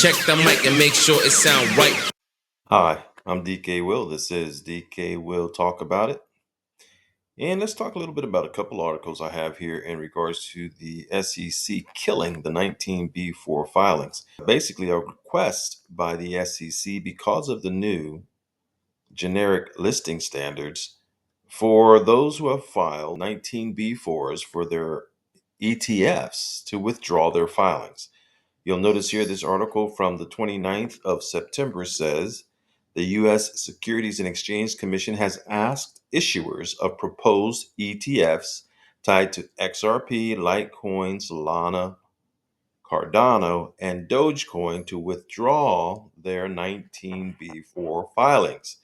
Check the mic and make sure it sound right. Hi, I'm DKWILL. This is DKWILL Talk About It. And let's talk a little bit about a couple articles I have here in regards to the SEC killing the 19B4 filings. Basically, a request by the SEC because of the new generic listing standards for those who have filed 19B4s for their ETFs to withdraw their filings. You'll notice here this article from the 29th of September says the U.S. Securities and Exchange Commission has asked issuers of proposed ETFs tied to XRP, Litecoin, Solana, Cardano, and Dogecoin to withdraw their 19B4 filings.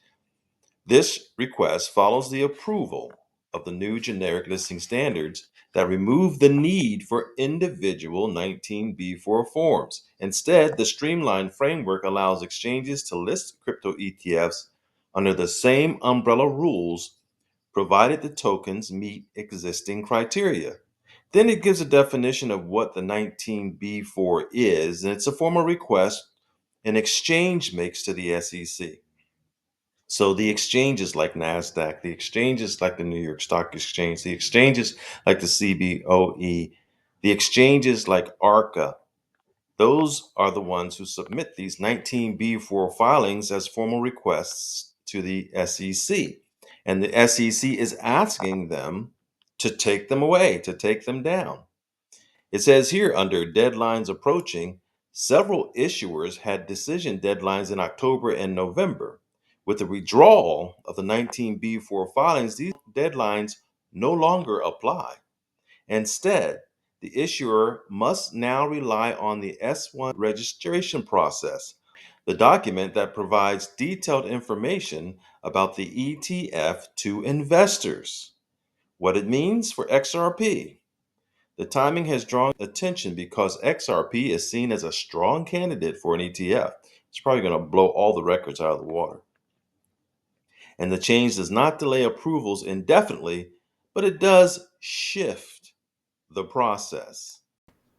This request follows the approval of the new generic listing standards that remove the need for individual 19B4 forms. Instead, the streamlined framework allows exchanges to list crypto ETFs under the same umbrella rules, provided the tokens meet existing criteria. Then it gives a definition of what the 19B4 is, and it's a formal request an exchange makes to the SEC. So the exchanges like NASDAQ, the exchanges like the New York Stock Exchange, the exchanges like the CBOE, the exchanges like ARCA, those are the ones who submit these 19B4 filings as formal requests to the SEC. And the SEC is asking them to take them away, to take them down. It says here under deadlines approaching, several issuers had decision deadlines in October and November. With the withdrawal of the 19B4 filings, these deadlines no longer apply. Instead, the issuer must now rely on the S1 registration process, the document that provides detailed information about the ETF to investors. What it means for XRP. The timing has drawn attention because XRP is seen as a strong candidate for an ETF. It's probably going to blow all the records out of the water. And the change does not delay approvals indefinitely, but it does shift the process.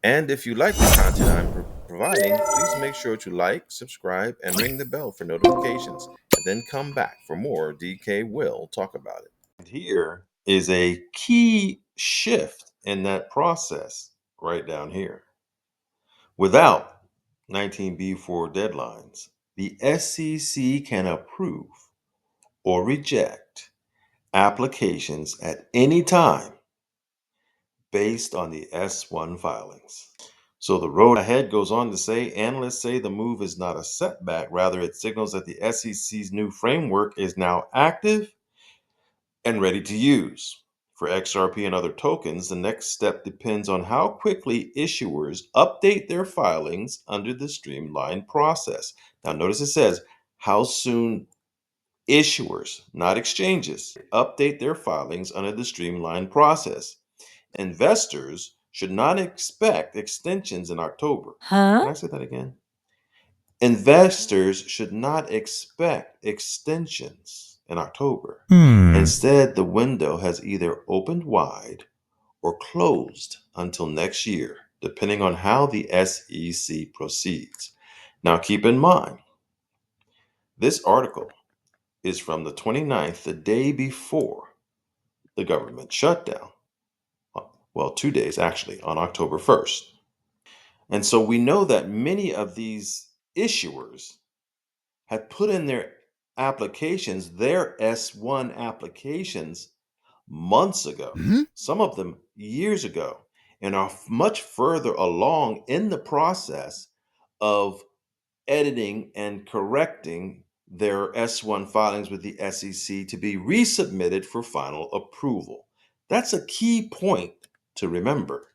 And if you like the content I'm providing, please make sure to like, subscribe, and ring the bell for notifications, and then come back for more DK Will Talk About It. And here is a key shift in that process right down here. Without 19B4 deadlines, the SEC can approve or reject applications at any time based on the S1 filings. So the road ahead goes on to say analysts say the move is not a setback, rather, it signals that the SEC's new framework is now active and ready to use. For XRP and other tokens, the next step depends on how quickly issuers update their filings under the streamlined process. Now, notice it says how soon issuers, not exchanges, update their filings under the streamlined process. Investors should not expect extensions in October. Can I say that again? Investors should not expect extensions in October. Instead, the window has either opened wide or closed until next year, depending on how the SEC proceeds. Now, keep in mind, this article is from the 29th, the day before the government shutdown. Well, 2 days actually, on October 1st. And so we know that many of these issuers had put in their applications, their S1 applications, months ago, some of them years ago, and are much further along in the process of editing and correcting their S1 filings with the SEC to be resubmitted for final approval. That's a key point to remember.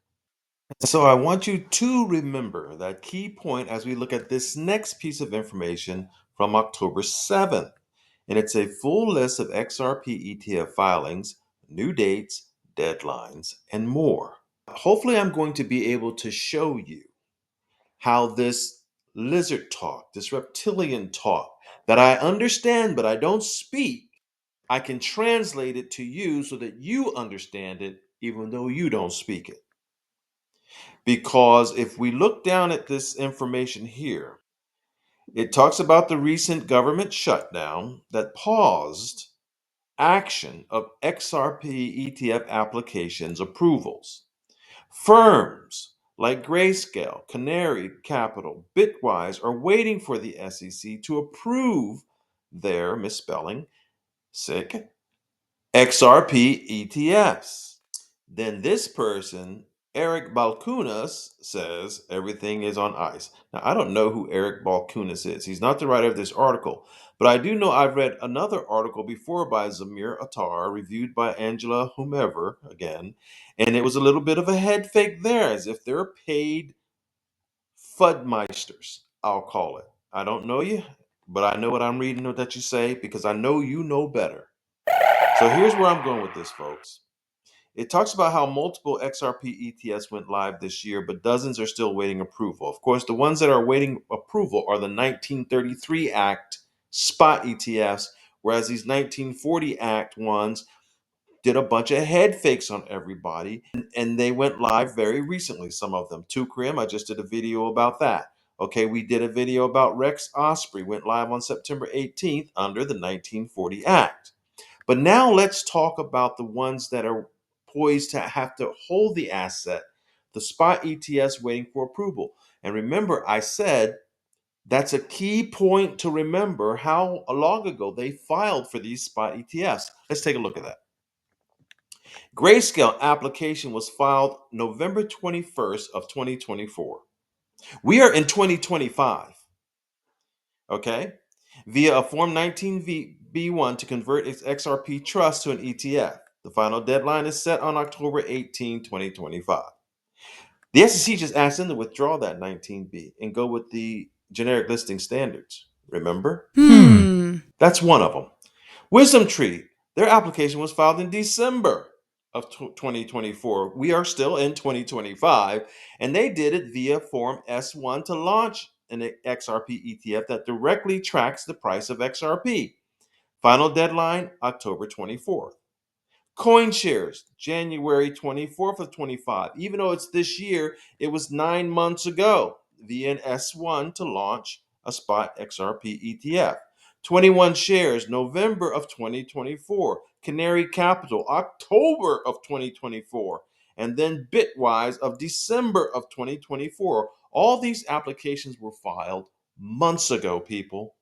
So I want you to remember that key point as we look at this next piece of information from October 7th. And it's a full list of XRP ETF filings, new dates, deadlines, and more. Hopefully, I'm going to be able to show you how this lizard talk, this reptilian talk that I understand but I don't speak, I can translate it to you so that you understand it even though you don't speak it. Because if we look down at this information here, It talks about the recent government shutdown that paused action of XRP ETF applications approvals. Firms like Grayscale, Canary Capital, Bitwise are waiting for the SEC to approve their misspelling, sick, XRP ETFs. Then this person, Eric Balkunas, says everything is on ice. Now, I don't know who Eric Balkunas is. He's not the writer of this article, but I do know I've read another article before by Zameer Attar, reviewed by Angela whomever again, and it was a little bit of a head fake there, as if they're paid Fudmeisters, I'll call it. I don't know you, but I know what I'm reading that you say because I know you know better. So here's where I'm going with this, folks. It talks about how multiple XRP ETFs went live this year, but dozens are still waiting approval. Of course, the ones that are waiting approval are the 1933 Act spot ETFs, whereas these 1940 Act ones did a bunch of head fakes on everybody, and they went live very recently, some of them. Tukrim, I just did a video about that. Okay, we did a video about Rex Osprey, went live on September 18th under the 1940 Act. But now let's talk about the ones that are poised to have to hold the asset, the spot ETFs waiting for approval. And remember, I said that's a key point to remember how long ago they filed for these spot ETFs. Let's take a look at that. Grayscale application was filed November 21st of 2024. We are in 2025, okay? Via a Form 19B1 to convert its XRP trust to an ETF. The final deadline is set on October 18, 2025. The SEC just asked them to withdraw that 19B and go with the generic listing standards. Remember? That's one of them. Wisdom Tree, their application was filed in December of 2024. We are still in 2025, and they did it via Form S1 to launch an XRP ETF that directly tracks the price of XRP. Final deadline, October 24th. CoinShares, January 24th of 25. Even though it's this year, it was 9 months ago via an S1 to launch a spot XRP ETF. 21 shares, November of 2024. Canary Capital, October of 2024. And then Bitwise of December of 2024. All these applications were filed months ago, people.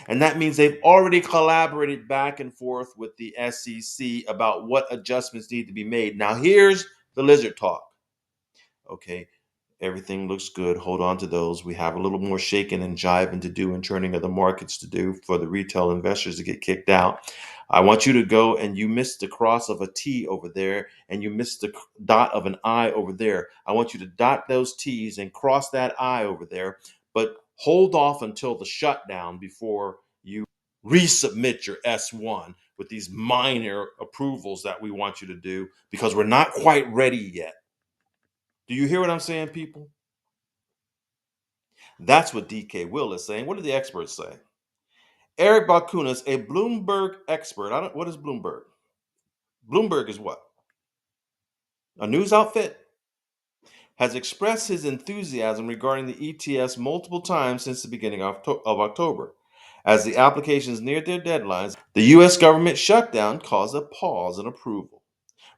And that means they've already collaborated back and forth with the SEC about what adjustments need to be made. Now, here's the lizard talk. Okay, everything looks good. Hold on to those. We have a little more shaking and jiving to do and churning of the markets to do for the retail investors to get kicked out. I want you to go and you missed the cross of a T over there and you missed the dot of an I over there. I want you to dot those T's and cross that I over there, but hold off until the shutdown before you resubmit your S1 with these minor approvals that we want you to do because we're not quite ready yet. Do you hear what I'm saying, people? That's what DKWILL is saying. What do the experts say? Eric Balkunas, a Bloomberg expert. What is Bloomberg? Bloomberg is what? A news outfit? Has expressed his enthusiasm regarding the ETFs multiple times since the beginning of October. As the applications neared their deadlines, the U.S. government shutdown caused a pause in approval.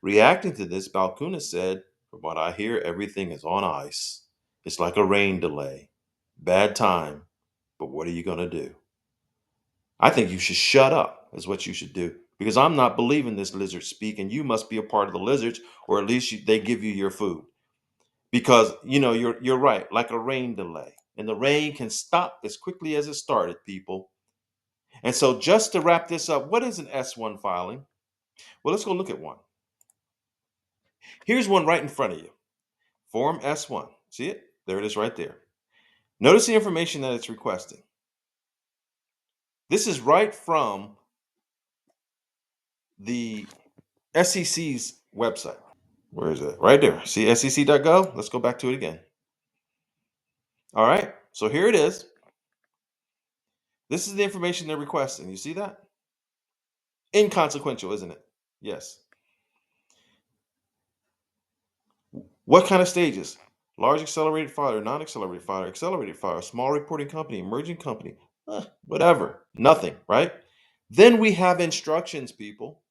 Reacting to this, Balkunas said, "From what I hear, everything is on ice. It's like a rain delay. Bad time, but what are you going to do?" I think you should shut up, is what you should do. Because I'm not believing this lizard speak, and you must be a part of the lizards, or at least they give you your food. Because you're right, like a rain delay. And the rain can stop as quickly as it started, people. And so just to wrap this up, what is an S1 filing? Well, let's go look at one. Here's one right in front of you. Form S1. See it? There it is right there. Notice the information that it's requesting. This is right from the SEC's website. Where is it? Right there. See sec.gov? Let's go back to it again. All right. So here it is. This is the information they're requesting. You see that? Inconsequential, isn't it? Yes. What kind of stages? large accelerated filer, non-accelerated filer, accelerated filer, small reporting company, emerging company, whatever, nothing, right? Then we have instructions, people.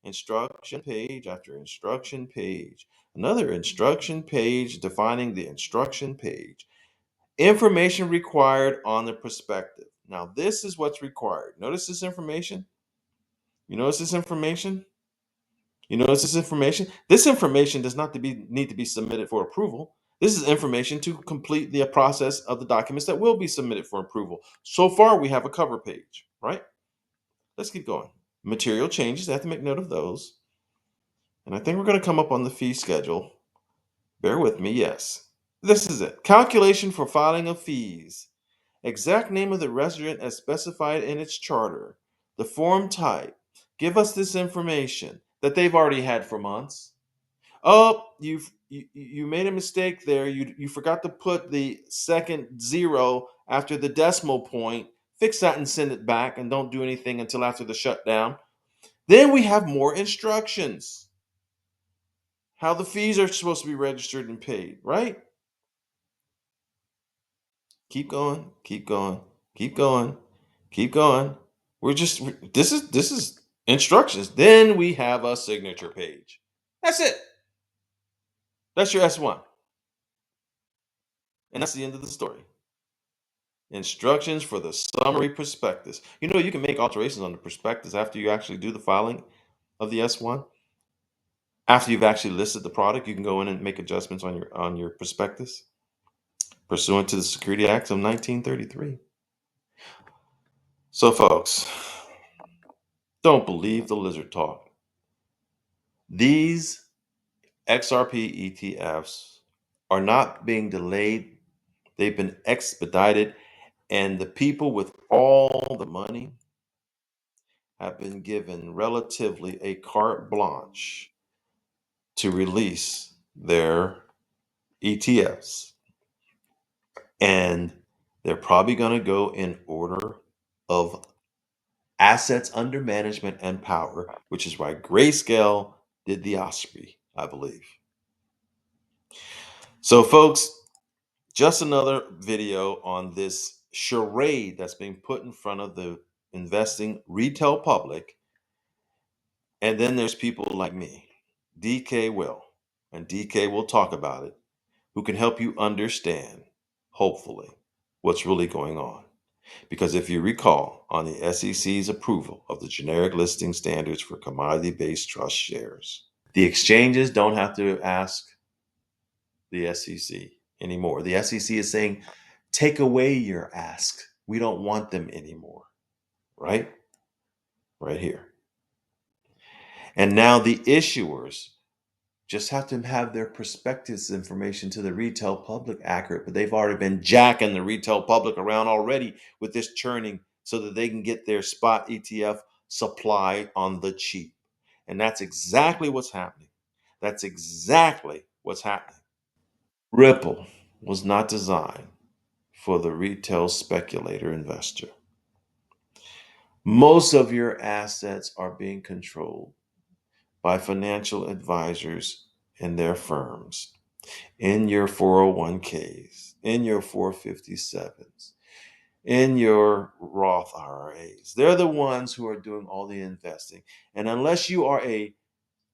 Instruction page after instruction page. Another instruction page defining the instruction page. Information required on the prospectus. Now, this is what's required. Notice this information? You notice this information? You notice this information? This information does not need to be submitted for approval. This is information to complete the process of the documents that will be submitted for approval. So far, we have a cover page, right? Let's keep going. Material changes, I have to make note of those. And I think we're going to come up on the fee schedule. Bear with me, yes. This is it. Calculation for filing of fees. Exact name of the resident as specified in its charter. The form type. Give us this information that they've already had for months. Oh, you made a mistake there. You forgot to put the second zero after the decimal point. Fix that and send it back, and don't do anything until after the shutdown. Then we have more instructions. How the fees are supposed to be registered and paid, right? Keep going, keep going, keep going, keep going. This is instructions. Then we have a signature page. That's it. That's your S1. And that's the end of the story. Instructions for the summary prospectus. You know, you can make alterations on the prospectus after you actually do the filing of the S1. After you've actually listed the product, you can go in and make adjustments on your prospectus pursuant to the Security Acts of 1933. So, folks, don't believe the lizard talk. These XRP ETFs are not being delayed, they've been expedited, and the people with all the money have been given relatively a carte blanche to release their ETFs. And they're probably going to go in order of assets under management and power, which is why Grayscale did the OSPRI, I believe. So, folks, just another video on this charade that's being put in front of the investing retail public. And then there's people like me, DK Will, and DK will talk about it, who can help you understand, hopefully, what's really going on. Because if you recall, on the SEC's approval of the generic listing standards for commodity-based trust shares, the exchanges don't have to ask the SEC anymore. The SEC is saying, take away your ask. We don't want them anymore. Right? Right here. And now the issuers just have to have their prospectus information to the retail public accurate, but they've already been jacking the retail public around already with this churning so that they can get their spot ETF supply on the cheap. And that's exactly what's happening. That's exactly what's happening. Ripple was not designed for the retail speculator investor. Most of your assets are being controlled by financial advisors and their firms in your 401ks, in your 457s, in your Roth IRAs. They're the ones who are doing all the investing. And unless you are a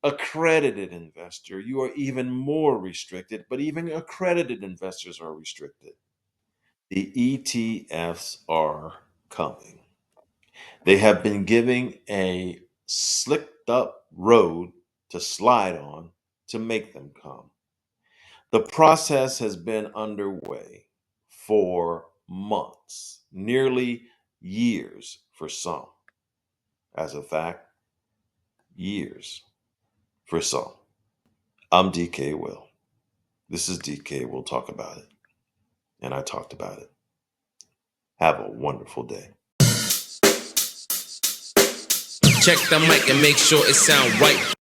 accredited investor, you are even more restricted, but even accredited investors are restricted. The ETFs are coming. They have been giving a slicked up road to slide on to make them come. The process has been underway for months, nearly years for some. As a fact, years for some. I'm DK Will. This is DK. We'll talk about it. And I talked about it. Have a wonderful day. Check the mic and make sure it sound right.